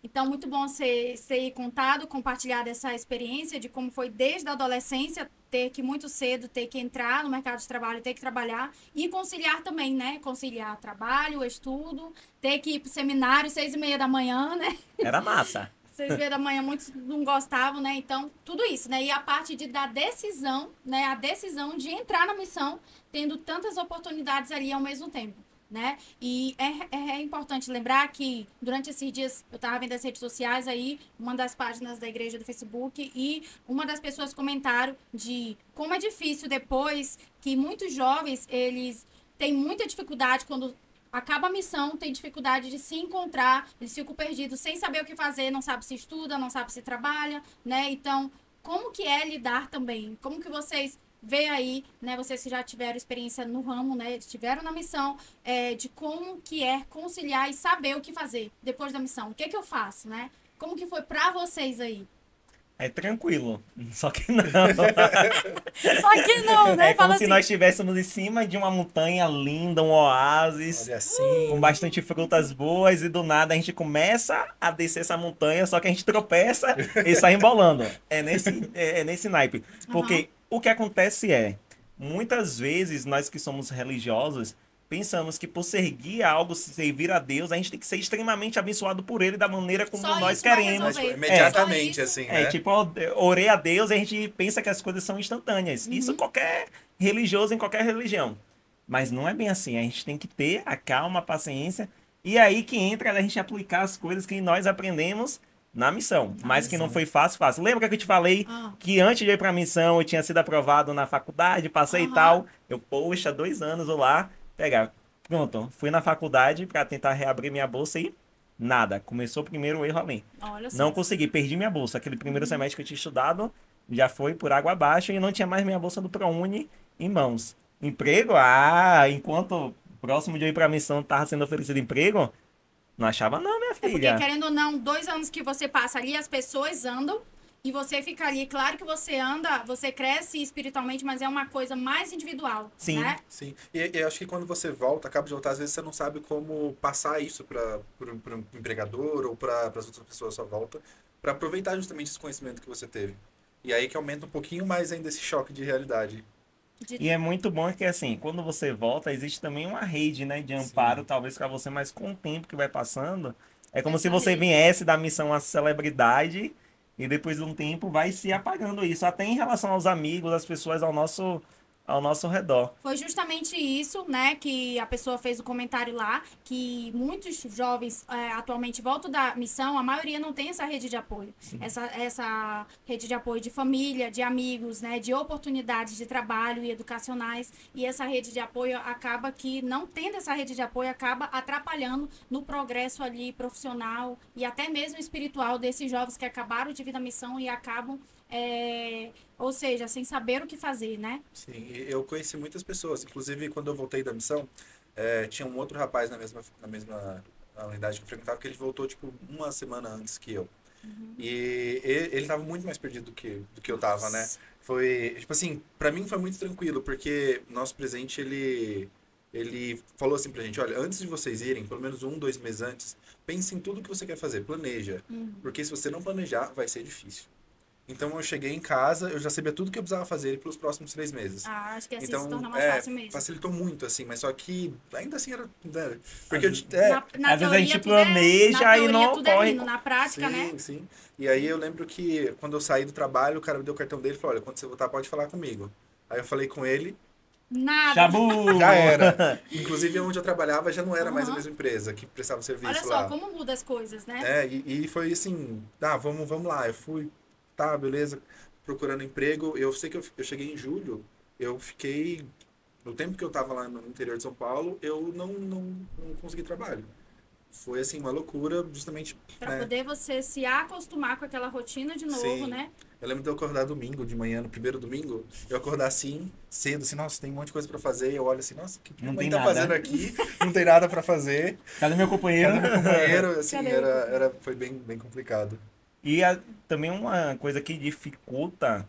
Então, muito bom você ter contado, compartilhado essa experiência de como foi desde a adolescência ter que muito cedo ter que entrar no mercado de trabalho, ter que trabalhar e conciliar também, né? Conciliar trabalho, estudo, ter que ir pro seminário 6:30 da manhã, né? Era massa. 6:30 da manhã, muitos não gostavam, né? Então, tudo isso, né? E a parte da decisão, né? A decisão de entrar na missão, tendo tantas oportunidades ali ao mesmo tempo. Né? E é importante lembrar que durante esses dias eu estava vendo as redes sociais aí, uma das páginas da igreja do Facebook, e uma das pessoas comentaram de como é difícil depois que muitos jovens, eles têm muita dificuldade quando acaba a missão, tem dificuldade de se encontrar, eles ficam perdidos sem saber o que fazer, não sabe se estuda, não sabe se trabalha, né? Então, como que é lidar também? Como que vocês vê aí, né, vocês que já tiveram experiência no ramo, né, estiveram na missão, de como que é conciliar e saber o que fazer depois da missão. O que eu faço, né? Como que foi pra vocês aí? É tranquilo. Só que não. Só que não, né? É como Fala se assim, nós estivéssemos em cima de uma montanha linda, um oásis, Olha assim. com bastante frutas boas, e do nada a gente começa a descer essa montanha, só que a gente tropeça e sai embolando. É nesse naipe. Porque o que acontece é, muitas vezes nós que somos religiosos, pensamos que por seguir a algo, servir a Deus, a gente tem que ser extremamente abençoado por Ele da maneira como Só nós isso vai queremos. resolver. Imediatamente, Só isso. assim, É, né? tipo, eu orei a Deus e a gente pensa que as coisas são instantâneas. Isso qualquer religioso em qualquer religião. Mas não é bem assim. A gente tem que ter a calma, a paciência. E aí que entra a gente aplicar as coisas que nós aprendemos na missão. Mas que não foi fácil. Lembra que eu te falei que antes de ir pra missão eu tinha sido aprovado na faculdade, passei e tal. Eu, poxa, 2 anos eu lá, pegar. Pronto, fui na faculdade pra tentar reabrir minha bolsa e nada. Começou o primeiro erro ali. olha só. Não consegui, perdi minha bolsa. Aquele primeiro semestre que eu tinha estudado já foi por água abaixo e não tinha mais minha bolsa do ProUni em mãos. Emprego? Enquanto próximo de eu ir pra missão tava sendo oferecido emprego, não achava não, minha Porque, filha. querendo ou não, 2 anos que você passa ali, as pessoas andam e você fica ali. Claro que você anda, você cresce espiritualmente, mas é uma coisa mais individual, Sim. né? Sim, e eu acho que quando você volta, acaba de voltar, às vezes você não sabe como passar isso para um empregador ou para as outras pessoas à sua volta, para aproveitar justamente esse conhecimento que você teve. E aí que aumenta um pouquinho mais ainda esse choque de realidade. E é muito bom que, assim, quando você volta, existe também uma rede, né, de amparo, talvez para você, mas com o tempo que vai passando, é como se você viesse da missão à celebridade e depois de um tempo vai se apagando isso, até em relação aos amigos, às pessoas ao nosso redor. Foi justamente isso, né, que a pessoa fez o comentário lá, que muitos jovens atualmente voltam da missão, a maioria não tem essa rede de apoio. Essa rede de apoio de família, de amigos, né, de oportunidades de trabalho e educacionais. E essa rede de apoio acaba que, não tendo essa rede de apoio, acaba atrapalhando no progresso ali profissional e até mesmo espiritual desses jovens que acabaram de vir da missão e acabam... ou seja, sem saber o que fazer, né? Sim, e eu conheci muitas pessoas. Inclusive, quando eu voltei da missão, tinha um outro rapaz na mesma unidade que eu frequentava, que ele voltou, tipo, 1 semana antes que eu. E ele tava muito mais perdido do que eu tava, né? Foi, tipo assim, pra mim foi muito tranquilo, porque nosso presidente, ele falou assim pra gente, olha, antes de vocês irem, pelo menos 1, 2 meses antes, pense em tudo que você quer fazer, planeja. Porque se você não planejar, vai ser difícil. Então eu cheguei em casa, eu já sabia tudo que eu precisava fazer pelos próximos 3 meses. Acho que assim Então, se torna mais fácil mesmo. facilitou muito, assim, mas só que ainda assim era... Né? Porque Às vezes a gente planeja e não ocorre. Na prática, sim, né? sim. E aí eu lembro que quando eu saí do trabalho, o cara me deu o cartão dele e falou, olha, quando você voltar pode falar comigo. Aí eu falei com ele, Nada. Chabu! já era. Inclusive onde eu trabalhava já não era mais a mesma empresa que prestava serviço Olha lá. só, como muda as coisas, né? E foi assim, vamos lá. Eu fui, tá, beleza, procurando emprego. Eu sei que eu cheguei em julho, eu fiquei... No tempo que eu tava lá no interior de São Paulo, eu não consegui trabalho. Foi, assim, uma loucura, justamente... Pra poder você se acostumar com aquela rotina de novo, Sim. né? Eu lembro de eu acordar domingo de manhã, no primeiro domingo, eu acordar assim, cedo, assim, nossa, tem um monte de coisa pra fazer. E eu olho assim, nossa, o que Não minha mãe tem tá nada. fazendo aqui? Não tem nada pra fazer. Cadê meu companheiro? Cadê meu companheiro? Assim, Cadê foi bem complicado. E também uma coisa que dificulta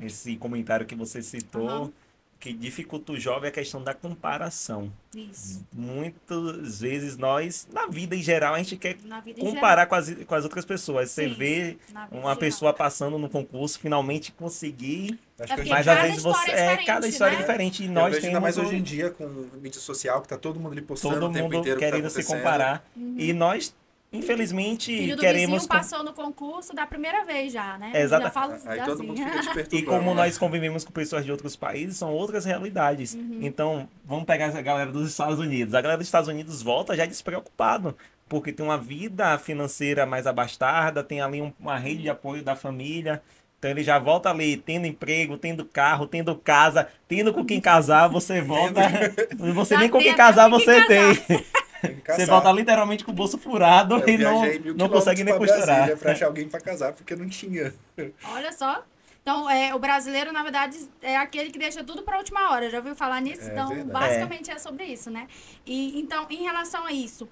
esse comentário que você citou, que dificulta o jovem é a questão da comparação. Isso. Muitas vezes nós, na vida em geral, a gente quer Na vida em comparar com as outras pessoas. Você Sim, vê na vida uma em pessoa passando no concurso, finalmente conseguir, Acho que porque mas cada às vezes história é diferente, cada história é né? diferente e eu nós vejo ainda temos mais hoje em dia com mídia social, que tá todo mundo ali postando todo o tempo mundo inteiro o que tá querendo se acontecendo. comparar. E nós, infelizmente, Filho do queremos... vizinho passou no concurso da primeira vez já, né? Exato. Já falo Aí todo mundo assim. fica te E perturbando. como nós convivemos com pessoas de outros países, são outras realidades. Então, vamos pegar essa galera dos Estados Unidos. A galera dos Estados Unidos volta já despreocupado, porque tem uma vida financeira mais abastada, tem ali uma rede de apoio da família. Então ele já volta ali, tendo emprego, tendo carro, tendo casa, tendo com quem casar, você volta. Você Já nem com tem quem até casar com quem você casar. tem. Tem que Você caçar. volta literalmente com o bolso furado Eu e viajei 1000 não consegue nem quilômetros pra costurar. Brasília pra achar alguém pra casar, porque não tinha. Olha só. Então, o brasileiro, na verdade, é aquele que deixa tudo para a última hora. Já ouviu falar nisso? Então, verdade. basicamente é sobre isso, né? E, então, em relação a isso,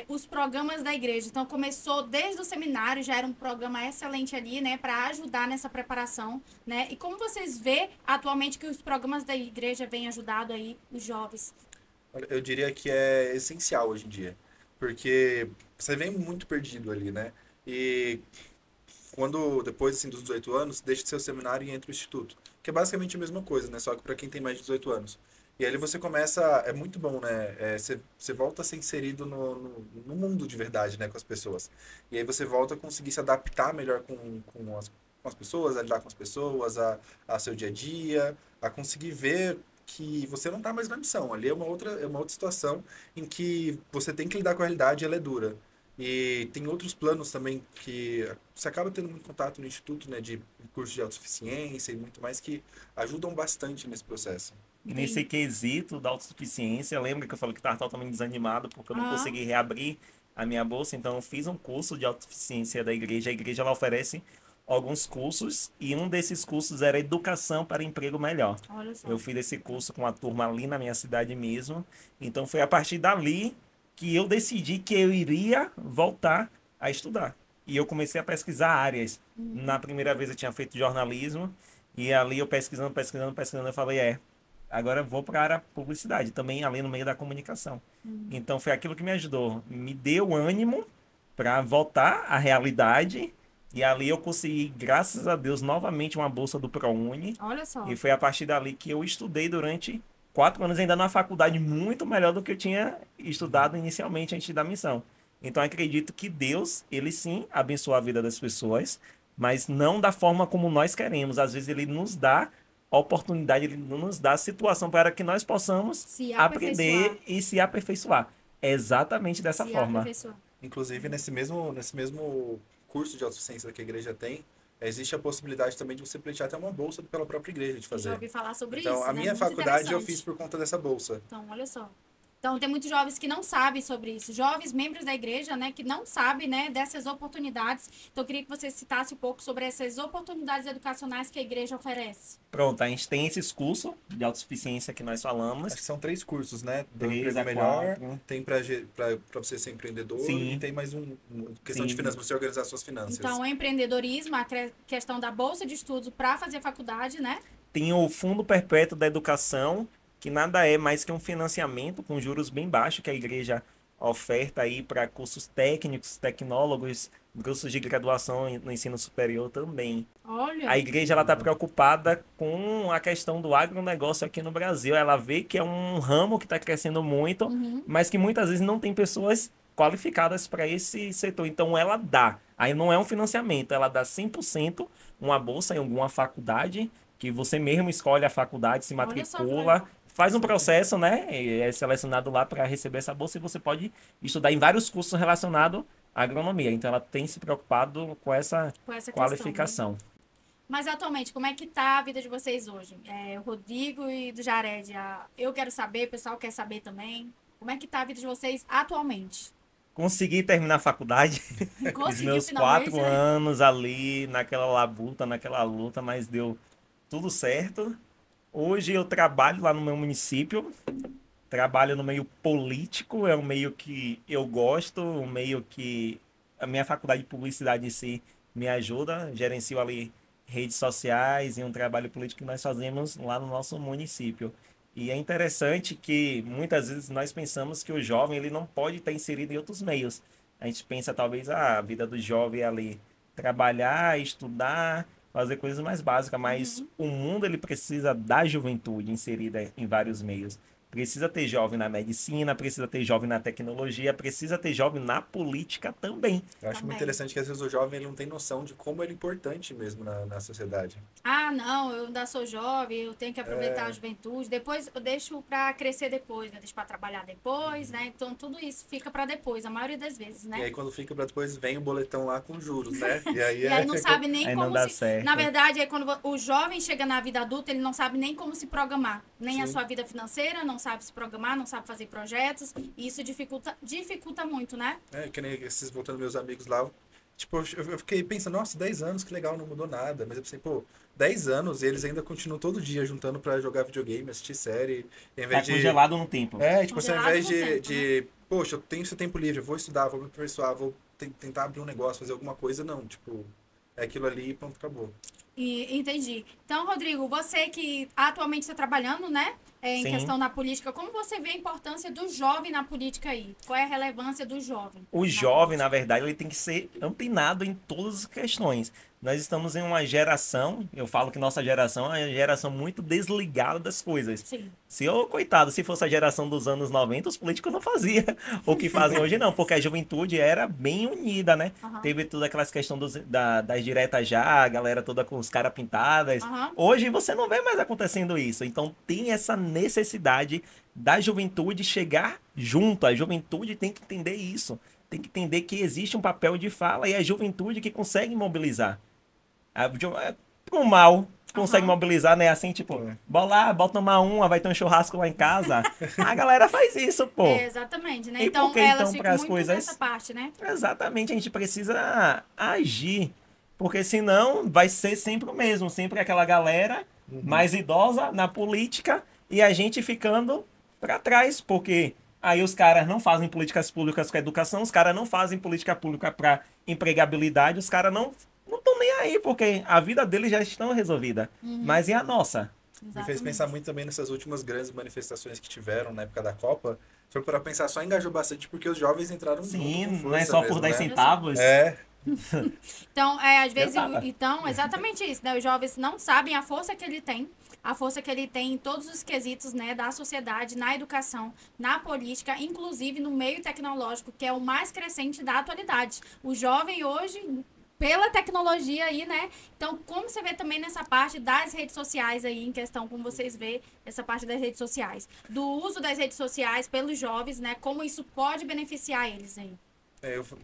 os programas da igreja. Então, começou desde o seminário, já era um programa excelente ali, né? Para ajudar nessa preparação, né? E como vocês vê atualmente que os programas da igreja vêm ajudado aí os jovens? Olha, eu diria que é essencial hoje em dia, porque você vem muito perdido ali, né? E quando, depois assim, dos 18 anos, deixa de ser o seminário e entra o instituto, que é basicamente a mesma coisa, né? Só que para quem tem mais de 18 anos. E aí você começa, é muito bom, né? Você volta a ser inserido no mundo de verdade, né? Com as pessoas. E aí você volta a conseguir se adaptar melhor com as pessoas, a lidar com as pessoas, a seu dia a dia, a conseguir ver que você não está mais na missão. Ali é uma outra situação em que você tem que lidar com a realidade e ela é dura. E tem outros planos também que você acaba tendo muito contato no instituto, né, de cursos de autossuficiência e muito mais que ajudam bastante nesse processo. E nesse quesito da autossuficiência, lembra que eu falei que estava totalmente desanimado porque eu não consegui reabrir a minha bolsa? Então eu fiz um curso de autossuficiência da igreja. A igreja ela oferece alguns cursos e um desses cursos era Educação para Emprego Melhor. Olha só. Eu fiz esse curso com a turma ali na minha cidade mesmo. Então foi a partir dali que eu decidi que eu iria voltar a estudar. E eu comecei a pesquisar áreas. Na primeira vez eu tinha feito jornalismo e ali eu pesquisando, eu falei, agora eu vou para a área publicidade, também ali no meio da comunicação. Então foi aquilo que me ajudou, me deu ânimo para voltar à realidade. E ali eu consegui, graças a Deus, novamente uma bolsa do ProUni. Olha só. E foi a partir dali que eu estudei durante 4 anos, ainda na faculdade, muito melhor do que eu tinha estudado inicialmente antes da missão. Então acredito que Deus, ele sim abençoa a vida das pessoas, mas não da forma como nós queremos. Às vezes ele nos dá oportunidade, ele nos dá a situação para que nós possamos aprender e se aperfeiçoar. É exatamente dessa forma. Inclusive, nesse mesmo curso de autossuficiência que a igreja tem, existe a possibilidade também de você pleitear até uma bolsa pela própria igreja de fazer. Eu já ouvi falar sobre então, isso, a né? minha Muito faculdade eu fiz por conta dessa bolsa. Então, olha só. Então, tem muitos jovens que não sabem sobre isso. Jovens membros da igreja, né, que não sabem, né, dessas oportunidades. Então, eu queria que você citasse um pouco sobre essas oportunidades educacionais que a igreja oferece. Pronto, a gente tem esses cursos de autossuficiência que nós falamos. Acho que são 3 cursos, né? Do 3 emprego a melhor, 4. tem para você ser empreendedor. Sim. E tem mais questão de finanças, para você organizar suas finanças. Então, o empreendedorismo, a questão da bolsa de estudos para fazer faculdade, né? Tem o Fundo Perpétuo da Educação, que nada é mais que um financiamento com juros bem baixos que a igreja oferta aí para cursos técnicos, tecnólogos, cursos de graduação no ensino superior também. Olha. A igreja ela está preocupada com a questão do agronegócio aqui no Brasil. Ela vê que é um ramo que está crescendo muito, mas que muitas vezes não tem pessoas qualificadas para esse setor. Então ela dá. Aí não é um financiamento, ela dá 100% uma bolsa em alguma faculdade, que você mesmo escolhe a faculdade, se matricula, faz um processo, né? É selecionado lá para receber essa bolsa e você pode estudar em vários cursos relacionados à agronomia. Então ela tem se preocupado com essa qualificação. Questão, né? Mas atualmente, como é que tá a vida de vocês hoje? O Rodrigo e do Jared, eu quero saber, o pessoal quer saber também. Como é que tá a vida de vocês atualmente? Consegui terminar a faculdade. Os meus 4 anos ali, naquela labuta, naquela luta, mas deu tudo certo. Hoje eu trabalho lá no meu município, trabalho no meio político, é um meio que eu gosto, um meio que a minha faculdade de publicidade em si me ajuda, gerencio ali redes sociais e um trabalho político que nós fazemos lá no nosso município. E é interessante que muitas vezes nós pensamos que o jovem ele não pode estar inserido em outros meios. A gente pensa talvez a vida do jovem é ali trabalhar, estudar, fazer coisas mais básicas, mas o mundo ele precisa da juventude inserida em vários meios. Precisa ter jovem na medicina, precisa ter jovem na tecnologia, precisa ter jovem na política também. Eu acho muito interessante que às vezes o jovem ele não tem noção de como ele é importante mesmo na sociedade. Ah, não, eu ainda sou jovem, eu tenho que aproveitar a juventude. Depois eu deixo para crescer depois, né? Deixo para trabalhar depois, né? Então tudo isso fica para depois, a maioria das vezes, né? E aí quando fica para depois vem o boletão lá com juros, né? E aí não sabe nem aí como não dá certo. Na verdade, aí quando o jovem chega na vida adulta, ele não sabe nem como se programar, nem Sim. a sua vida financeira, não sabe se programar, não sabe fazer projetos, e isso dificulta muito, né? Que nem esses voltando meus amigos lá, Tipo, eu fiquei pensando, nossa, 10 anos, que legal, não mudou nada. Mas eu pensei, pô, 10 anos e eles ainda continuam todo dia juntando pra jogar videogame, assistir série. Em Tá vez de. congelado no tempo. Tipo assim, ao Congelado invés no tempo, de poxa, eu tenho esse tempo livre, eu vou estudar, vou me aperfeiçoar, vou tentar abrir um negócio, fazer alguma coisa, não. Tipo, é aquilo ali e pronto, acabou. Entendi. Então, Rodrigo, você que atualmente está trabalhando, né, em Sim. questão na política, como você vê a importância do jovem na política aí? Qual é a relevância do jovem? O na jovem, política? na verdade, ele tem que ser antenado em todas as questões. Nós estamos em uma geração, eu falo que nossa geração é uma geração muito desligada das coisas. Sim. Se eu, coitado, se fosse a geração dos anos 90, os políticos não faziam o que fazem hoje, não, porque a juventude era bem unida, né? Aham. Teve toda aquelas questões das diretas já, a galera toda com os caras pintadas. Aham. Hoje você não vê mais acontecendo isso. Então tem essa necessidade da juventude chegar junto. A juventude tem que entender isso. Tem que entender que existe um papel de fala e é a juventude que consegue mobilizar. Pro mal, consegue Aham. mobilizar, né? Assim, tipo, bola, bota tomar uma, vai ter um churrasco lá em casa. A galera faz isso, pô. Exatamente, né? E Então, por que, elas então, ficam pras muito coisas- nessa parte, né? Exatamente, a gente precisa agir. Porque senão vai ser sempre o mesmo. Sempre aquela galera mais idosa na política e a gente ficando pra trás. Porque aí os caras não fazem políticas públicas com educação, os caras não fazem política pública pra empregabilidade, os caras não estão nem aí, porque a vida deles já estão resolvida. Mas e a nossa? Me fez Exatamente. pensar muito também nessas últimas grandes manifestações que tiveram na época da Copa. Se for para pensar, só engajou bastante porque os jovens entraram Sim, junto com não é força só mesmo, por 10 né? centavos. É, Então, às vezes, tava. então, exatamente isso, né? Os jovens não sabem a força que ele tem, em todos os quesitos, né, da sociedade, na educação, na política, inclusive no meio tecnológico, que é o mais crescente da atualidade. O jovem hoje, pela tecnologia aí, né? Então, como você vê também nessa parte das redes sociais aí, em questão, como vocês vê essa parte das redes sociais, do uso das redes sociais pelos jovens, né? Como isso pode beneficiar eles aí.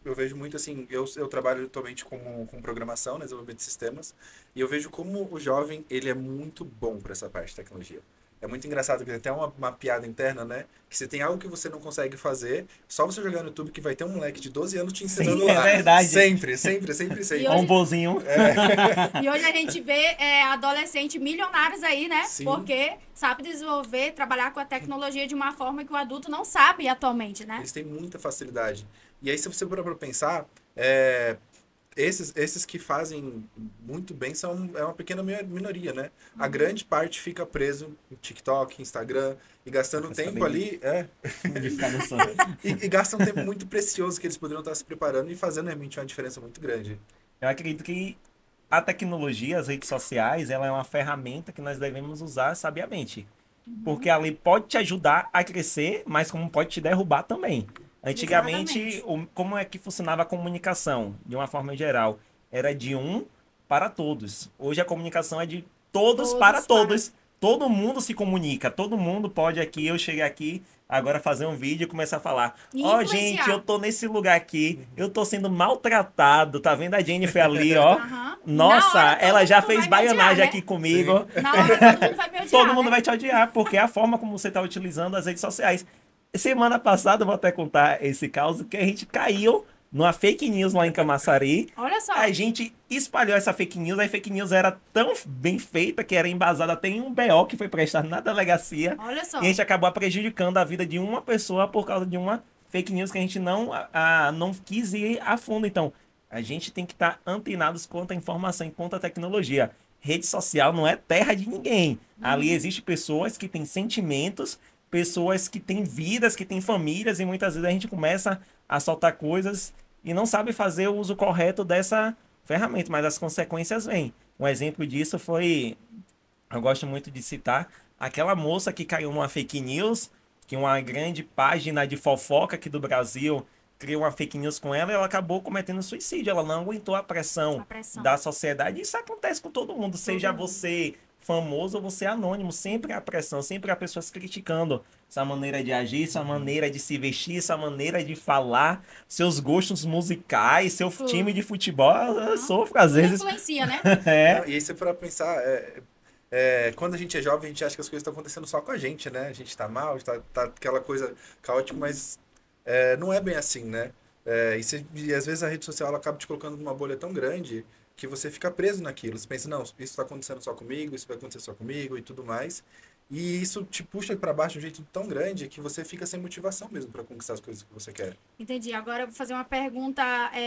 eu vejo muito assim, eu trabalho atualmente com programação, né, desenvolvimento de sistemas, e eu vejo como o jovem, ele é muito bom para essa parte de tecnologia. É muito engraçado, porque tem até uma piada interna, né, que se tem algo que você não consegue fazer, só você jogar no YouTube que vai ter um moleque de 12 anos te ensinando Sim, lá. é verdade. Sempre, sempre, sempre, sempre. E Ou um bolzinho. E hoje a gente vê adolescentes milionários aí, né? Sim. Porque sabe desenvolver, trabalhar com a tecnologia de uma forma que o adulto não sabe atualmente, né? Eles têm muita facilidade. E aí, se você for para pensar, esses que fazem muito bem é uma pequena minoria, né? A grande parte fica preso em TikTok, Instagram, e gastando Fica tempo sabendo. ali, De ficar no som. e gastam um tempo muito precioso que eles poderiam estar se preparando e fazendo realmente uma diferença muito grande. Eu acredito que a tecnologia, as redes sociais, ela é uma ferramenta que nós devemos usar sabiamente. Porque ali pode te ajudar a crescer, mas como pode te derrubar também. Antigamente, Exatamente. como é que funcionava a comunicação, de uma forma geral? Era de um para todos. Hoje a comunicação é de todos Todos para para- todos. Todo mundo se comunica, todo mundo pode aqui, eu chegar aqui, agora fazer um vídeo e começar a falar. E Ó, influenciar. gente, eu tô nesse lugar aqui, eu tô sendo maltratado, tá vendo a Jennifer ali, ó? Aham. Nossa, Na hora, todo ela já mundo fez vai me odiar, baianagem né? aqui comigo. Na hora todo mundo vai me odiar, Todo mundo né? vai te odiar, porque é a forma como você tá utilizando as redes sociais. Semana passada, eu vou até contar esse caso, que a gente caiu numa fake news lá em Camaçari. Olha só. A gente espalhou essa fake news, a fake news era tão bem feita que era embasada até em um BO que foi prestado na delegacia. Olha só. E a gente acabou prejudicando a vida de uma pessoa por causa de uma fake news que a gente não quis ir a fundo. Então, a gente tem que estar antenados quanto à informação e quanto à tecnologia. Rede social não é terra de ninguém. Ali existem pessoas que têm sentimentos, pessoas que têm vidas, que têm famílias, e muitas vezes a gente começa a soltar coisas e não sabe fazer o uso correto dessa ferramenta, mas as consequências vêm. Um exemplo disso foi, eu gosto muito de citar, aquela moça que caiu numa fake news, que uma grande página de fofoca aqui do Brasil criou uma fake news com ela e ela acabou cometendo suicídio. Ela não aguentou a pressão, A pressão. da sociedade. Isso acontece com todo mundo, seja mundo. você famoso ou você anônimo. Sempre há pressão, sempre há pessoas criticando sua maneira de agir, sua maneira de se vestir, sua maneira de falar, seus gostos musicais, seu Tudo. time de futebol. Eu sofro às vezes. Influencia, né? É. Não, e aí, se for pensar, quando a gente é jovem, a gente acha que as coisas estão acontecendo só com a gente, né? A gente tá mal, tá aquela coisa caótica, mas não é bem assim, né? E às vezes a rede social ela acaba te colocando numa bolha tão grande que você fica preso naquilo. Você pensa, não, isso está acontecendo só comigo, isso vai acontecer só comigo e tudo mais. E isso te puxa para baixo de um jeito tão grande que você fica sem motivação mesmo para conquistar as coisas que você quer. Entendi. Agora eu vou fazer uma pergunta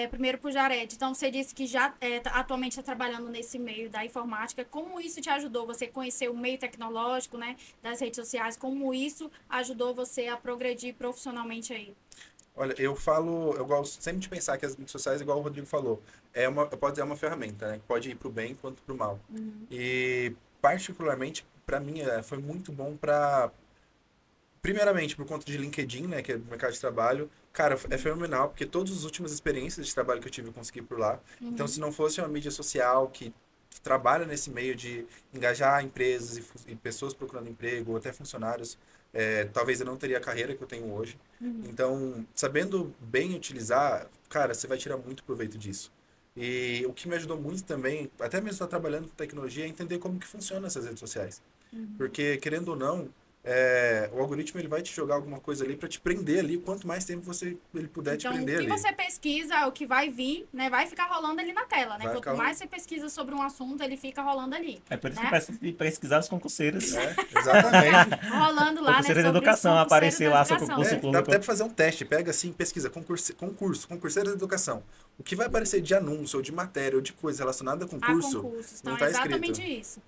primeiro para o Jared. Então, você disse que já atualmente está trabalhando nesse meio da informática. Como isso te ajudou? Você conhecer o meio tecnológico, né, das redes sociais? Como isso ajudou você a progredir profissionalmente aí? Olha, eu gosto sempre de pensar que as redes sociais, igual o Rodrigo falou, pode ser uma ferramenta, né? Que pode ir para o bem quanto para o mal. E, particularmente, para mim, foi muito bom primeiramente, por conta de LinkedIn, né? Que é o mercado de trabalho. Cara, é fenomenal, porque todas as últimas experiências de trabalho que eu tive, eu consegui por lá. Então, se não fosse uma mídia social que trabalha nesse meio de engajar empresas e pessoas procurando emprego, ou até funcionários, talvez eu não teria a carreira que eu tenho hoje. Então, sabendo bem utilizar, cara, você vai tirar muito proveito disso. E o que me ajudou muito também, até mesmo estar trabalhando com tecnologia, é entender como que funcionam essas redes sociais. Porque, querendo ou não, o algoritmo ele vai te jogar alguma coisa ali para te prender ali, quanto mais tempo ele puder te prender ali. Então, o que você pesquisa, o que vai vir, né, vai ficar rolando ali na tela, né? Quanto mais você pesquisa sobre um assunto, ele fica rolando ali. É por isso que parece de pesquisar os concurseiros. Exatamente. Rolando lá, concurseiro de educação, aparecer lá seu concurso público. Dá até pra fazer um teste, pega assim, pesquisa, concurseiro de educação. O que vai aparecer de anúncio, ou de matéria, ou de coisa relacionada a concurso, então, não tá exatamente escrito. Isso.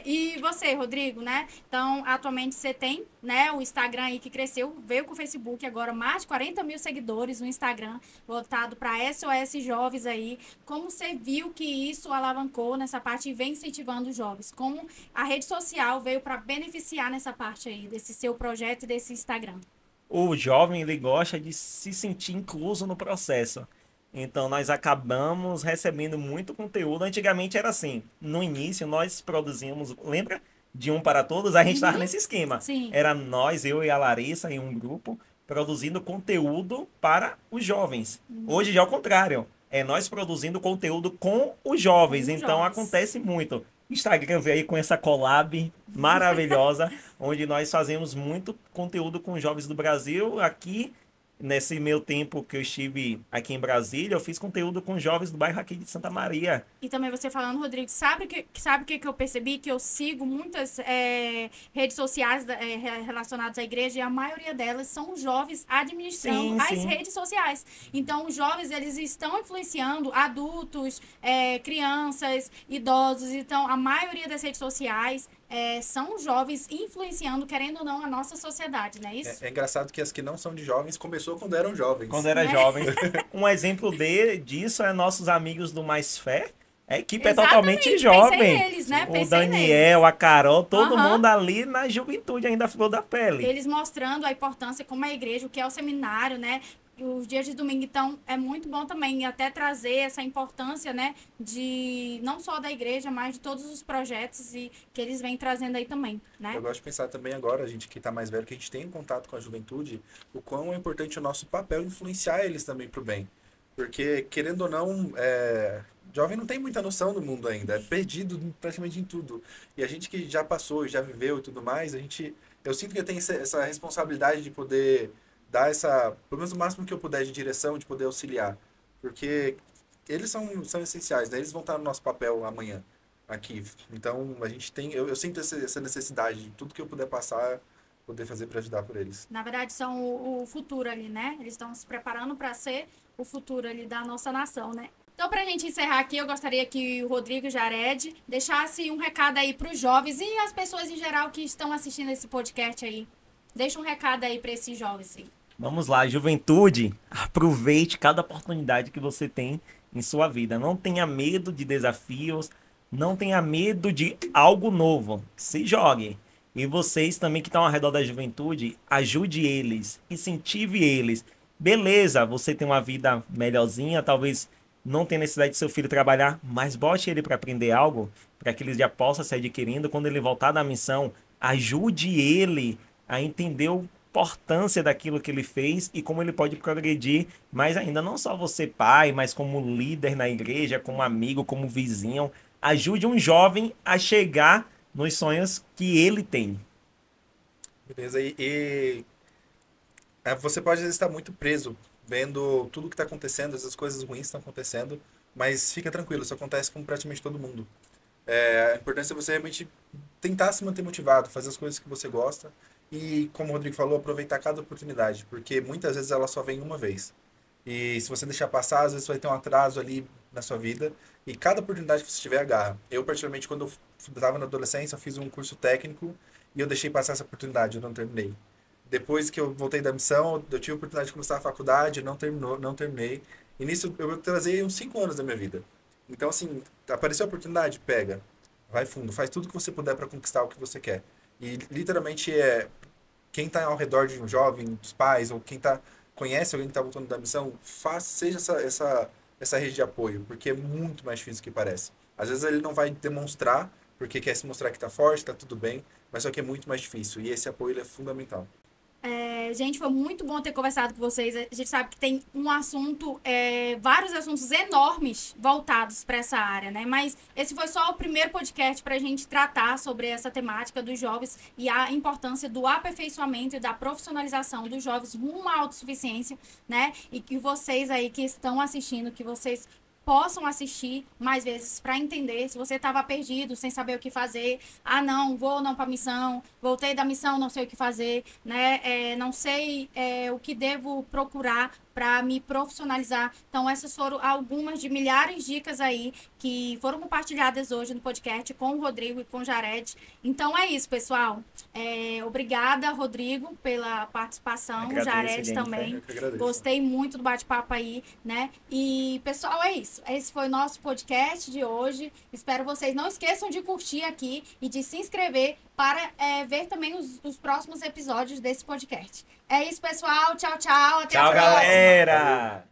E você, Rodrigo, né? Então, atualmente você tem, né, o Instagram aí que cresceu, veio com o Facebook agora, mais de 40 mil seguidores no Instagram, voltado para SOS Jovens aí. Como você viu que isso alavancou nessa parte e vem incentivando os jovens? Como a rede social veio para beneficiar nessa parte aí, desse seu projeto e desse Instagram? O jovem, ele gosta de se sentir incluso no processo. Então, nós acabamos recebendo muito conteúdo. Antigamente era assim, no início nós produzíamos, lembra? De um para todos, a gente estava nesse esquema. Sim. Era nós, eu e a Larissa, em um grupo, produzindo conteúdo para os jovens. Hoje já é o contrário. É nós produzindo conteúdo com os jovens. Então, acontece muito. Instagram veio aí com essa collab maravilhosa, onde nós fazemos muito conteúdo com os jovens do Brasil. Aqui, nesse meu tempo que eu estive aqui em Brasília, eu fiz conteúdo com jovens do bairro aqui de Santa Maria. E também você falando, Rodrigo, sabe o que eu percebi? Que eu sigo muitas redes sociais relacionadas à igreja e a maioria delas são jovens administrando as redes sociais. Então, os jovens, eles estão influenciando adultos, crianças, idosos. Então, a maioria das redes sociais são jovens influenciando, querendo ou não, a nossa sociedade, não é isso? É engraçado que as que não são de jovens começou quando eram jovens. Quando era jovem. Um exemplo disso é nossos amigos do Mais Fé. A equipe é totalmente jovem. Neles, né? O Daniel, a Carol, todo mundo ali na juventude, ainda flor da pele. Eles mostrando a importância como a igreja, o que é o seminário, né? Os dias de domingo, então, é muito bom também até trazer essa importância, né, de não só da igreja, mas de todos os projetos que eles vêm trazendo aí também, né? Eu gosto de pensar também agora, a gente que está mais velho, que a gente tem contato com a juventude, o quão é importante o nosso papel influenciar eles também para o bem. Porque, querendo ou não, jovem não tem muita noção do mundo ainda, é perdido praticamente em tudo. E a gente que já passou, já viveu e tudo mais, eu sinto que eu tenho essa responsabilidade de poder dar pelo menos o máximo que eu puder de direção, de poder auxiliar. Porque eles são essenciais, né? Eles vão estar no nosso papel amanhã, aqui. Então, a gente tem... Eu sinto essa necessidade de tudo que eu puder passar, poder fazer para ajudar por eles. Na verdade, são o futuro ali, né? Eles estão se preparando para ser o futuro ali da nossa nação, né? Então, para a gente encerrar aqui, eu gostaria que o Rodrigo e Jared deixasse um recado aí para os jovens e as pessoas em geral que estão assistindo esse podcast aí. Deixa um recado aí para esses jovens aí. Vamos lá, juventude, aproveite cada oportunidade que você tem em sua vida. Não tenha medo de desafios, não tenha medo de algo novo. Se jogue. E vocês também que estão ao redor da juventude, ajude eles, incentive eles. Beleza, você tem uma vida melhorzinha, talvez não tenha necessidade de seu filho trabalhar, mas bote ele para aprender algo, para que ele já possa se adquirindo. Quando ele voltar da missão, ajude ele a entender o importância daquilo que ele fez e como ele pode progredir, mas ainda não só você pai, mas como líder na igreja, como amigo, como vizinho, ajude um jovem a chegar nos sonhos que ele tem. Beleza, você pode às vezes estar muito preso vendo tudo que está acontecendo, essas coisas ruins estão acontecendo, mas fica tranquilo, isso acontece com praticamente todo mundo. A importância é você realmente tentar se manter motivado, fazer as coisas que você gosta e, como o Rodrigo falou, aproveitar cada oportunidade, porque muitas vezes ela só vem uma vez. E se você deixar passar, às vezes vai ter um atraso ali na sua vida e cada oportunidade que você tiver, agarra. Eu, particularmente, quando eu estava na adolescência, eu fiz um curso técnico e eu deixei passar essa oportunidade, eu não terminei. Depois que eu voltei da missão, eu tive a oportunidade de começar a faculdade, não terminei. E nisso eu trazei uns 5 anos da minha vida. Então, assim, apareceu a oportunidade, pega. Vai fundo, faz tudo que você puder para conquistar o que você quer. E literalmente quem está ao redor de um jovem, dos pais, ou conhece alguém que está voltando da missão, seja essa rede de apoio, porque é muito mais difícil do que parece. Às vezes ele não vai demonstrar, porque quer se mostrar que está forte, está tudo bem, mas só que é muito mais difícil. E esse apoio ele é fundamental. Gente, foi muito bom ter conversado com vocês. A gente sabe que tem vários assuntos enormes voltados para essa área, né? Mas esse foi só o primeiro podcast para a gente tratar sobre essa temática dos jovens e a importância do aperfeiçoamento e da profissionalização dos jovens rumo à autossuficiência, né? E que vocês aí que estão assistindo, que vocês possam assistir mais vezes para entender se você estava perdido, sem saber o que fazer. Ah, não, vou não para a missão, voltei da missão, não sei o que fazer, né? Não sei o que devo procurar para me profissionalizar. Então, essas foram algumas de milhares de dicas aí que foram compartilhadas hoje no podcast com o Rodrigo e com o Jared. Então, é isso, pessoal. Obrigada, Rodrigo, pela participação. Jared também. Gostei muito do bate-papo aí, né? E, pessoal, é isso. Esse foi o nosso podcast de hoje. Espero vocês não esqueçam de curtir aqui e de se inscrever para ver também os próximos episódios desse podcast. É isso, pessoal. Tchau, tchau. Até a próxima. Tchau, galera!